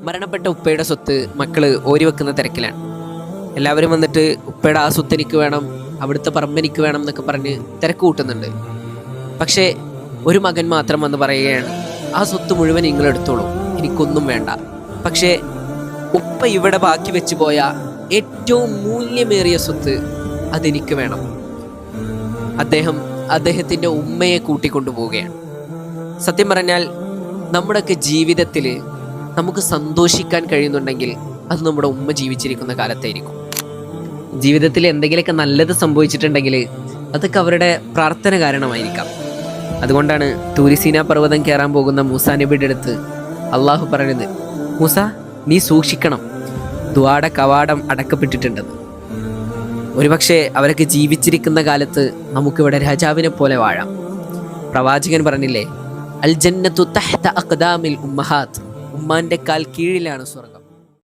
മരണപ്പെട്ട ഉപ്പയുടെ സ്വത്ത് മക്കള് ഓരി വെക്കുന്ന തിരക്കിലാണ്. എല്ലാവരും വന്നിട്ട് ഉപ്പയുടെ ആ സ്വത്ത് എനിക്ക് വേണം, അവിടുത്തെ പറമ്പ് എനിക്ക് വേണം എന്നൊക്കെ പറഞ്ഞ് തിരക്ക് കൂട്ടുന്നുണ്ട്. പക്ഷേ ഒരു മകൻ മാത്രം വന്ന് പറയുകയാണ്, ആ സ്വത്ത് മുഴുവൻ നിങ്ങൾ എടുത്തോളൂ, എനിക്കൊന്നും വേണ്ട. പക്ഷേ ഉപ്പ ഇവിടെ ബാക്കി വെച്ച് പോയ ഏറ്റവും മൂല്യമേറിയ സ്വത്ത് അതെനിക്ക് വേണം. അദ്ദേഹത്തിൻ്റെ ഉമ്മയെ കൂട്ടിക്കൊണ്ടുപോവുകയാണ്. സത്യം പറഞ്ഞാൽ നമ്മുടെയൊക്കെ ജീവിതത്തിൽ നമുക്ക് സന്തോഷിക്കാൻ കഴിയുന്നുണ്ടെങ്കിൽ അത് നമ്മുടെ ഉമ്മ ജീവിച്ചിരിക്കുന്ന കാലത്തായിരിക്കും. ജീവിതത്തിൽ എന്തെങ്കിലുമൊക്കെ നല്ലത് സംഭവിച്ചിട്ടുണ്ടെങ്കിൽ അതൊക്കെ അവരുടെ പ്രാർത്ഥന കാരണമായിരിക്കാം. അതുകൊണ്ടാണ് ടൂരിസീന പർവ്വതം കയറാൻ പോകുന്ന മൂസാ നബിയുടെ അടുത്ത് അള്ളാഹു പറയുന്നത്, മൂസ നീ സൂക്ഷിക്കണം, ദുആടെ കവാടം അടക്കപ്പെട്ടിട്ടുണ്ടെന്ന്. ഒരുപക്ഷെ അവരൊക്കെ ജീവിച്ചിരിക്കുന്ന കാലത്ത് നമുക്കിവിടെ രാജാവിനെ പോലെ വാഴാം. പ്രവാചകൻ പറഞ്ഞില്ലേ, അൽ ജന്നത്തു തഹ്ത അഖ്ദാമിൽ ഉമ്മഹാത്ത്, ഉമ്മാന്റെ കാൽ കീഴിലാണ് സ്വർഗം.